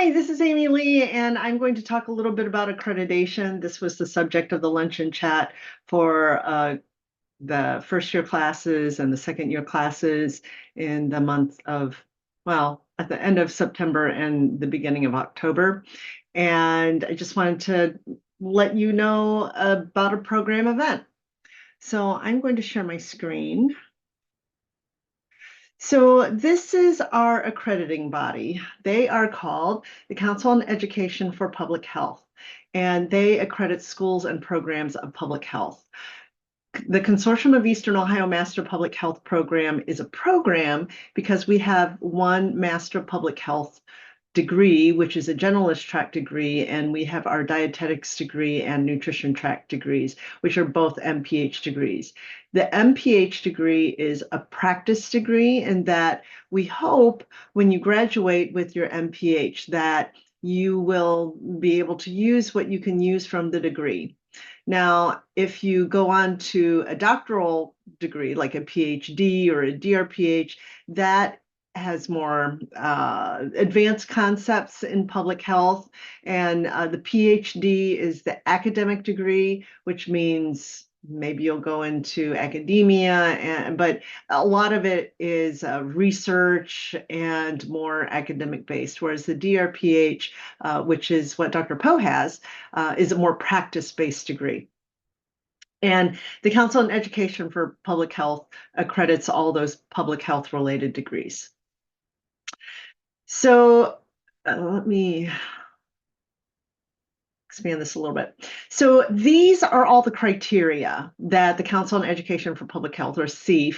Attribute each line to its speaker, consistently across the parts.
Speaker 1: Hi, this is Amy Lee, and I'm going to talk a little bit about accreditation. This was the subject of the luncheon chat for the first year classes and the second year classes in the month of, well, at the end of September and the beginning of October. And I just wanted to let you know about a program event. So I'm going to share my screen. So this is our accrediting body. They are called the Council on Education for Public Health, and they accredit schools and programs of public health. The Consortium of Eastern Ohio Master Public Health Program is a program because we have one Master Public Health degree, which is a generalist track degree, and we have our dietetics degree and nutrition track degrees, which are both MPH degrees. The MPH degree is a practice degree in that we hope when you graduate with your MPH that you will be able to use what you can use from the degree. Now, if you go on to a doctoral degree, like a PhD or a DRPH, that has more advanced concepts in public health. And the PhD is the academic degree, which means maybe you'll go into academia, but a lot of it is research and more academic based, whereas the DRPH, which is what Dr. Poe has, is a more practice-based degree. And the Council on Education for Public Health accredits all those public health related degrees. So let me expand this a little bit. So these are all the criteria that the Council on Education for Public Health, or CEOMPH,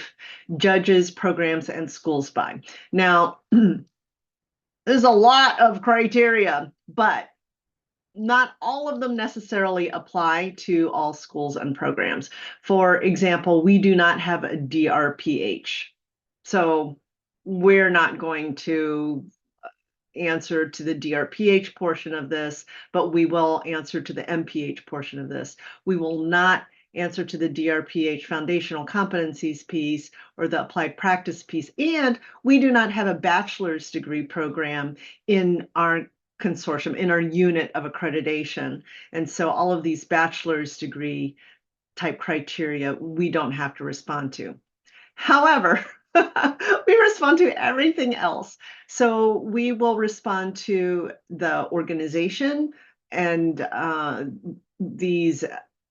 Speaker 1: judges programs and schools by. Now, there's a lot of criteria, but not all of them necessarily apply to all schools and programs. For example, we do not have a DRPH. So we're not going to answer to the DRPH portion of this, but we will answer to the MPH portion of this. We will not answer to the DRPH foundational competencies piece or the applied practice piece. And we do not have a bachelor's degree program in our consortium, in our unit of accreditation. And so all of these bachelor's degree type criteria, we don't have to respond to. However, we respond to everything else. So we will respond to the organization and these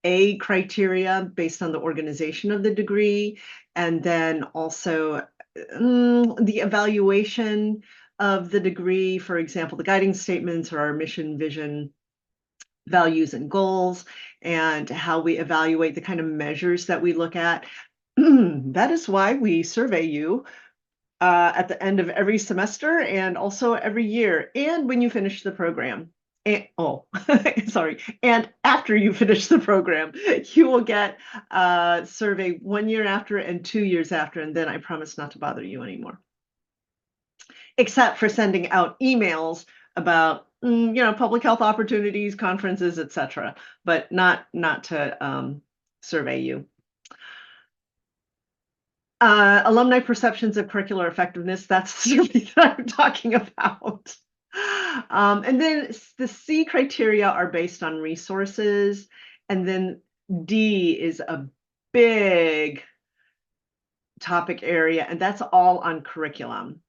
Speaker 1: A criteria based on the organization of the degree, and then also the evaluation of the degree, for example, the guiding statements or our mission, vision, values, and goals, and how we evaluate the kind of measures that we look at. That is why we survey you at the end of every semester and also every year, and when you finish the program. And, sorry. And after you finish the program, you will get a survey 1 year after and 2 years after, and then I promise not to bother you anymore. Except for sending out emails about public health opportunities, conferences, etc., but not to survey you. Alumni perceptions of curricular effectiveness, that's the survey that I'm talking about. And then the C criteria are based on resources, and then D is a big topic area, and that's all on curriculum.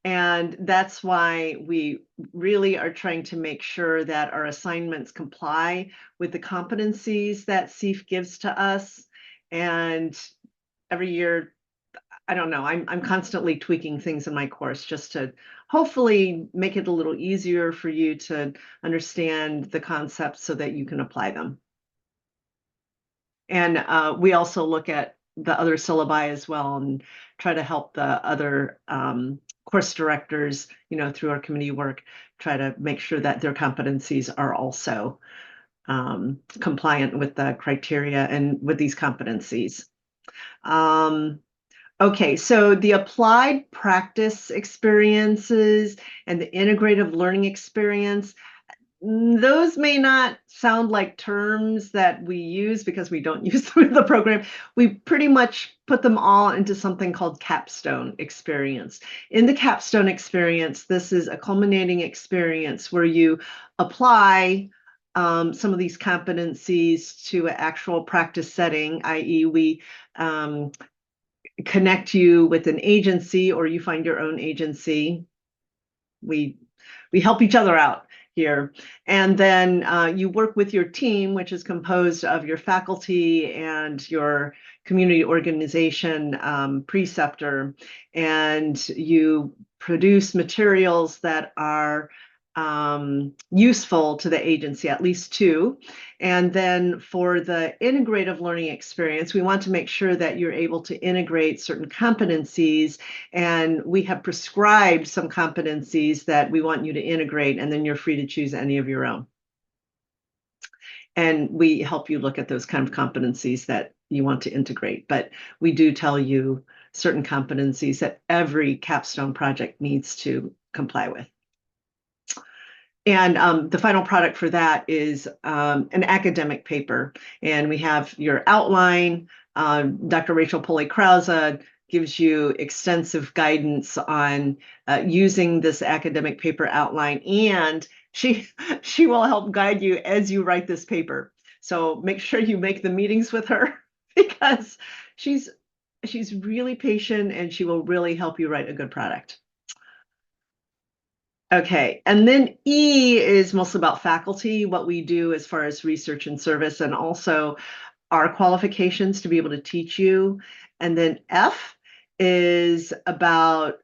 Speaker 1: And that's why we really are trying to make sure that our assignments comply with the competencies that CEOMPH gives to us. And every year, I don't know, I'm constantly tweaking things in my course just to hopefully make it a little easier for you to understand the concepts so that you can apply them. And we also look at the other syllabi as well and try to help the other course directors, through our committee work, try to make sure that their competencies are also compliant with the criteria and with these competencies. Okay, so the applied practice experiences and the integrative learning experience, Those may not sound like terms that we use because we don't use them in the program. We pretty much put them all into something called capstone experience. In the capstone experience, this is a culminating experience where you apply some of these competencies to an actual practice setting, i.e., we connect you with an agency or you find your own agency. We help each other out here. And then you work with your team, which is composed of your faculty and your community organization preceptor, and you produce materials that are useful to the agency, at least two. And then for the integrative learning experience, we want to make sure that you're able to integrate certain competencies, and we have prescribed some competencies that we want you to integrate, and then you're free to choose any of your own. And we help you look at those kind of competencies that you want to integrate. But we do tell you certain competencies that every capstone project needs to comply with. And the final product for that is an academic paper. And we have your outline. Dr. Rachel Pulley-Krause gives you extensive guidance on using this academic paper outline, and she will help guide you as you write this paper. So make sure you make the meetings with her because she's really patient and she will really help you write a good product. Okay, and then E is mostly about faculty, what we do as far as research and service, and also our qualifications to be able to teach you. And then F is about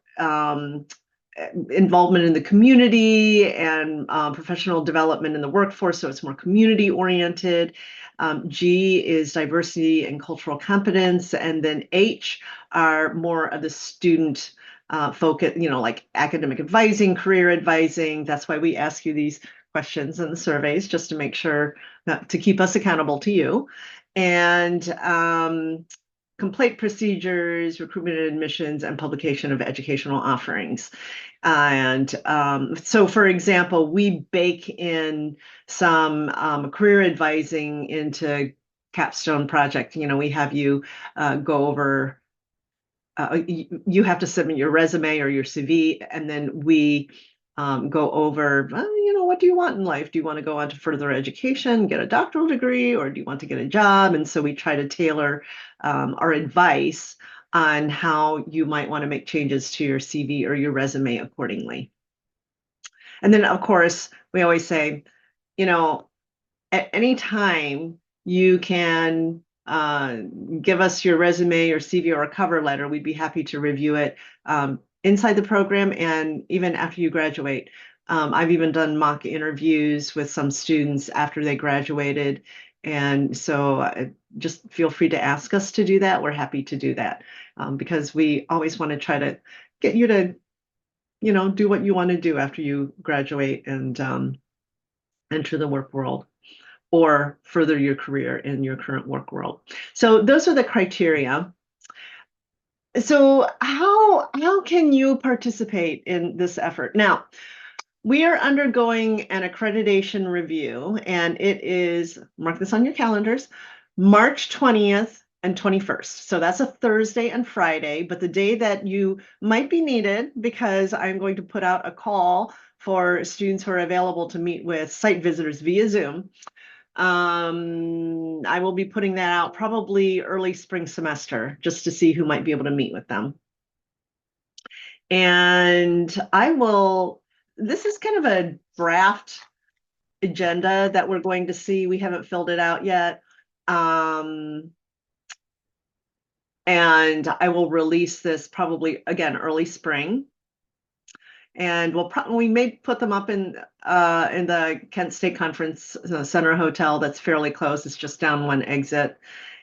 Speaker 1: involvement in the community and professional development in the workforce, so it's more community oriented. G is diversity and cultural competence, and then H are more of the student focus, like academic advising, career advising. That's why we ask you these questions in the surveys, just to make sure to keep us accountable to you. And complaint procedures, recruitment and admissions, and publication of educational offerings. And so, for example, we bake in some career advising into capstone project. We have you go over, you have to submit your resume or your CV, and then we go over, what do you want in life? Do you want to go on to further education, get a doctoral degree, or do you want to get a job? And so we try to tailor our advice on how you might want to make changes to your CV or your resume accordingly. And then, of course, we always say, at any time you can give us your resume or CV or a cover letter. We'd be happy to review it inside the program and even after you graduate. I've even done mock interviews with some students after they graduated. And so just feel free to ask us to do that. We're happy to do that because we always want to try to get you to, do what you want to do after you graduate and enter the work world or further your career in your current work world. So those are the criteria. So how can you participate in this effort? Now, we are undergoing an accreditation review, and it is, mark this on your calendars, March 20th and 21st. So that's a Thursday and Friday, but the day that you might be needed, because I'm going to put out a call for students who are available to meet with site visitors via Zoom. I will be putting that out probably early spring semester just to see who might be able to meet with them. And this is kind of a draft agenda that we're going to see. We haven't filled it out yet. And I will release this probably, again, early spring. And we may put them up in the Kent State Conference Center Hotel that's fairly close. It's just down one exit.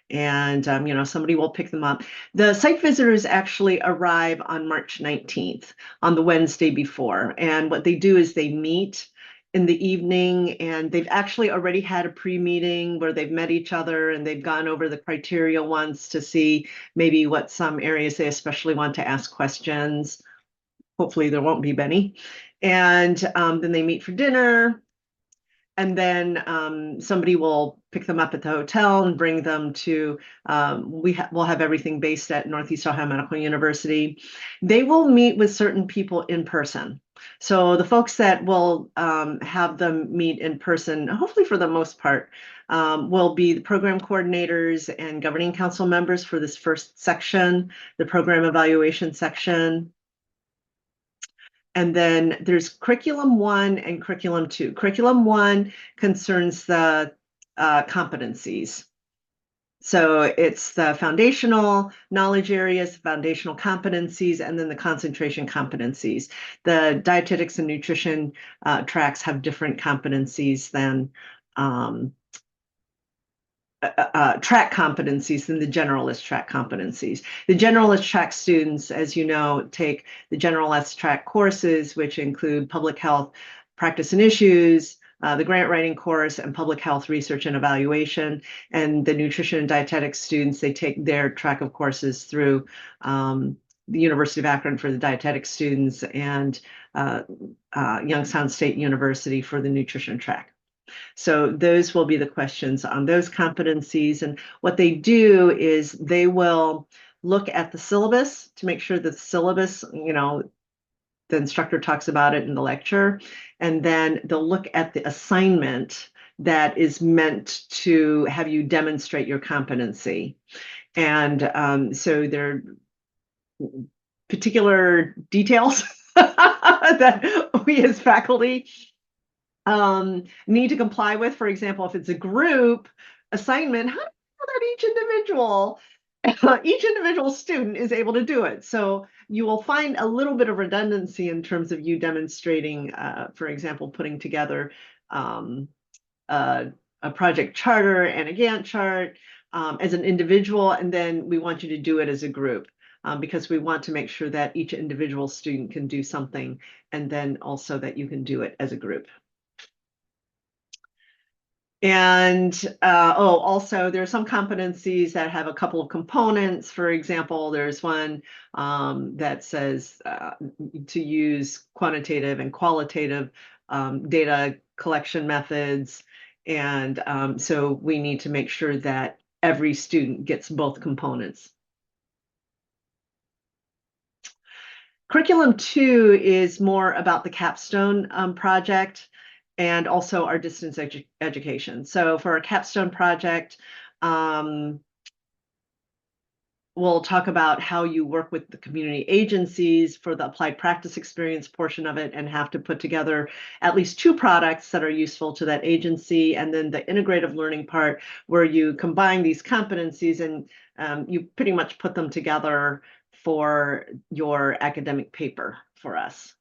Speaker 1: And, somebody will pick them up. The site visitors actually arrive on March 19th, on the Wednesday before. And what they do is they meet in the evening, and they've actually already had a pre-meeting where they've met each other and they've gone over the criteria once to see maybe what some areas they especially want to ask questions. Hopefully there won't be many. And then they meet for dinner. and then somebody will pick them up at the hotel and bring them to, we'll have everything based at Northeast Ohio Medical University. They will meet with certain people in person. So the folks that will have them meet in person, hopefully for the most part, will be the program coordinators and governing council members for this first section, the program evaluation section. And then there's curriculum 1 and curriculum 2. Curriculum 1 concerns the competencies. So it's the foundational knowledge areas, foundational competencies, and then the concentration competencies. The dietetics and nutrition tracks have different competencies than track competencies than the generalist track competencies. The generalist track students, as you know, take the generalist track courses, which include public health practice and issues, the grant writing course, and public health research and evaluation. And the nutrition and dietetics students, they take their track of courses through the University of Akron for the dietetics students and Youngstown State University for the nutrition track. So those will be the questions on those competencies. And what they do is they will look at the syllabus to make sure that the syllabus, the instructor talks about it in the lecture, and then they'll look at the assignment that is meant to have you demonstrate your competency. And so there are particular details that we as faculty need to comply with. For example, if it's a group assignment, how do you know that each individual student is able to do it? So you will find a little bit of redundancy in terms of you demonstrating, for example, putting together a project charter and a Gantt chart as an individual, and then we want you to do it as a group. Because we want to make sure that each individual student can do something, and then also that you can do it as a group. And also there are some competencies that have a couple of components. For example, there's one that says to use quantitative and qualitative data collection methods. And so we need to make sure that every student gets both components. Curriculum 2 is more about the capstone project and also our distance education. So for our capstone project, we'll talk about how you work with the community agencies for the applied practice experience portion of it and have to put together at least 2 products that are useful to that agency. And then the integrative learning part where you combine these competencies and you pretty much put them together for your academic paper for us.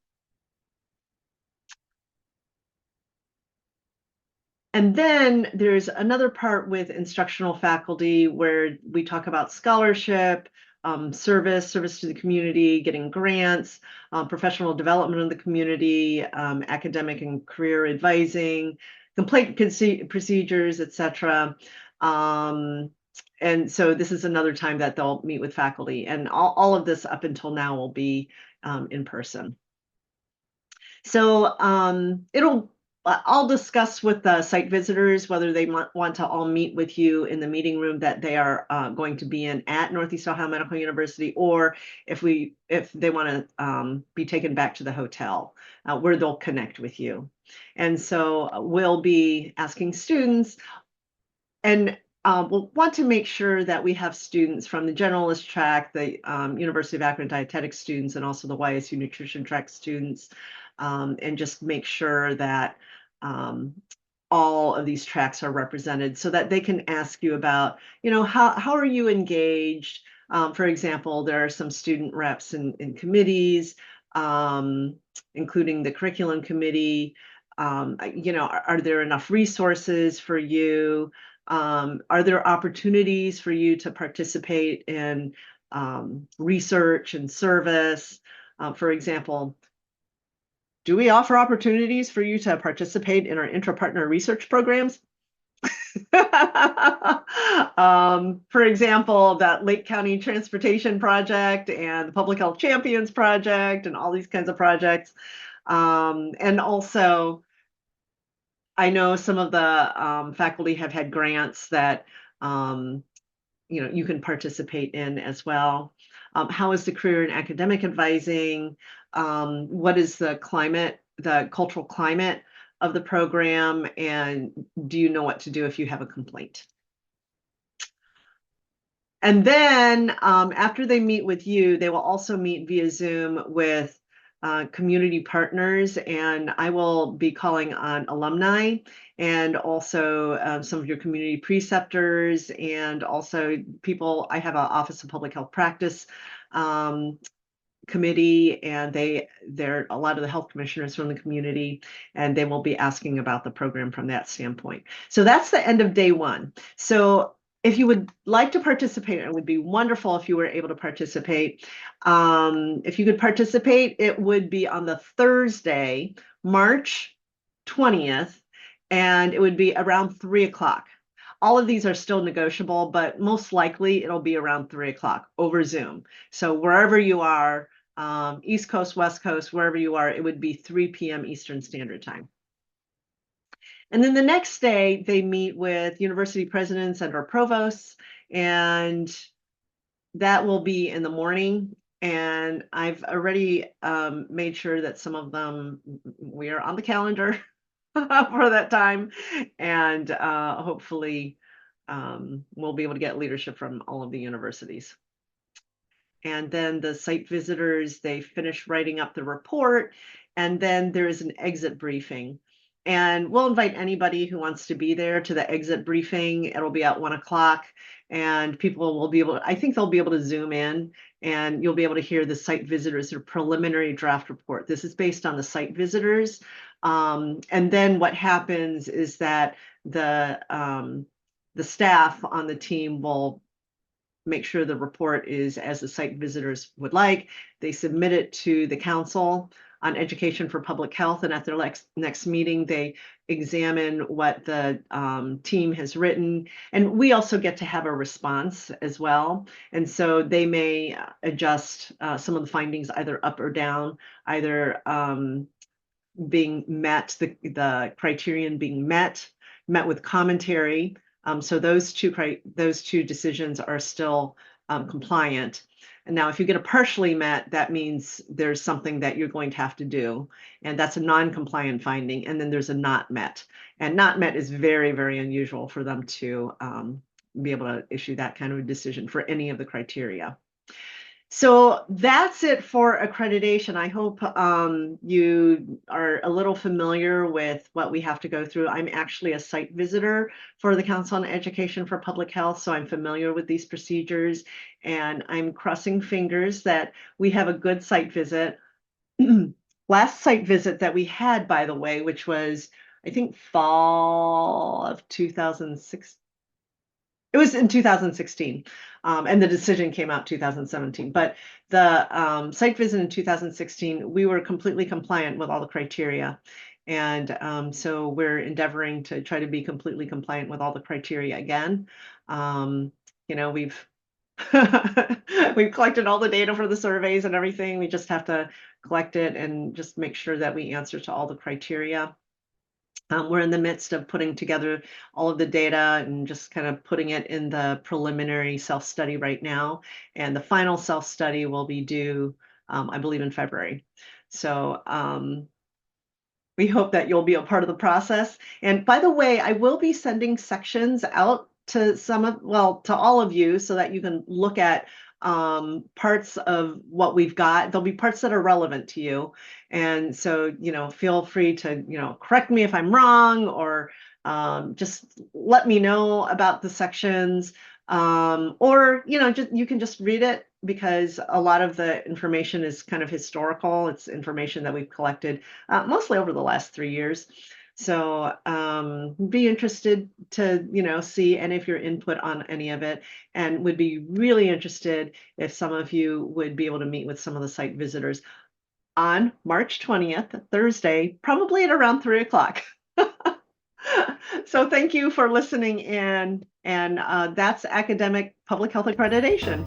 Speaker 1: And then there's another part with instructional faculty where we talk about scholarship, service to the community, getting grants, professional development of the community, academic and career advising, complaint procedures, etc. And so this is another time that they'll meet with faculty, and all of this up until now will be in person. So I'll discuss with the site visitors whether they want to all meet with you in the meeting room that they are going to be in at Northeast Ohio Medical University, or if they want to be taken back to the hotel where they'll connect with you. And so we'll be asking students, and we'll want to make sure that we have students from the generalist track, the University of Akron dietetics students, and also the YSU nutrition track students, and just make sure that all of these tracks are represented so that they can ask you about, how are you engaged? For example, there are some student reps in committees, including the curriculum committee. Are there enough resources for you? Are there opportunities for you to participate in research and service? For example, do we offer opportunities for you to participate in our intra-partner research programs? For example, that Lake County Transportation Project and the Public Health Champions Project and all these kinds of projects. And also, I know some of the faculty have had grants that you can participate in as well. How is the career in academic advising? What is the climate, the cultural climate of the program? And do you know what to do if you have a complaint? And then after they meet with you, they will also meet via Zoom with community partners, and I will be calling on alumni and also some of your community preceptors and also people. I have an Office of Public Health Practice committee, and they're a lot of the health commissioners from the community, and they will be asking about the program from that standpoint. So that's the end of day one. So if you would like to participate, it would be wonderful if you were able to participate. If you could participate, it would be on the Thursday, March 20th, and it would be around 3 o'clock. All of these are still negotiable, but most likely it'll be around 3 o'clock over Zoom. So wherever you are, East Coast, West Coast, wherever you are, it would be 3 p.m. Eastern Standard Time. And then the next day, they meet with university presidents and/or provosts, and that will be in the morning. And I've already made sure that some of them, we are on the calendar for that time. And hopefully we'll be able to get leadership from all of the universities. And then the site visitors, they finish writing up the report, and then there is an exit briefing. And we'll invite anybody who wants to be there to the exit briefing. It'll be at 1 o'clock, and people will be able to, I think they'll be able to Zoom in, and you'll be able to hear the site visitors, their preliminary draft report. This is based on the site visitors. And then what happens is that the staff on the team will make sure the report is as the site visitors would like. They submit it to the Council on Education for Public Health, and at their next meeting, they examine what the team has written. And we also get to have a response as well. And so they may adjust some of the findings either up or down, either being met, the criterion being met with commentary. So those two decisions are still compliant. And now, if you get a partially met, that means there's something that you're going to have to do, and that's a non-compliant finding. And then there's a not met, and not met is very, very unusual for them to be able to issue that kind of a decision for any of the criteria. So that's it for accreditation. I hope you are a little familiar with what we have to go through. I'm actually a site visitor for the Council on Education for Public Health, so I'm familiar with these procedures, and I'm crossing fingers that we have a good site visit. Last site visit that we had, by the way, which was, I think, fall of 2006. It was in 2016, and the decision came out 2017. But the site visit in 2016, we were completely compliant with all the criteria. And so we're endeavoring to try to be completely compliant with all the criteria again. We've we've collected all the data for the surveys and everything. We just have to collect it and just make sure that we answer to all the criteria. We're in the midst of putting together all of the data and just kind of putting it in the preliminary self-study right now. And the final self-study will be due, I believe, in February. So we hope that you'll be a part of the process. And by the way, I will be sending sections out to to all of you so that you can look at parts of what we've got. There'll be parts that are relevant to you. And so, feel free to, correct me if I'm wrong, or just let me know about the sections. Or, you can just read it, because a lot of the information is kind of historical. It's information that we've collected mostly over the last 3 years. So be interested to, see any of your input on any of it, and would be really interested if some of you would be able to meet with some of the site visitors on March 20th, Thursday, probably at around 3 o'clock. So thank you for listening in, and that's Academic Public Health Accreditation.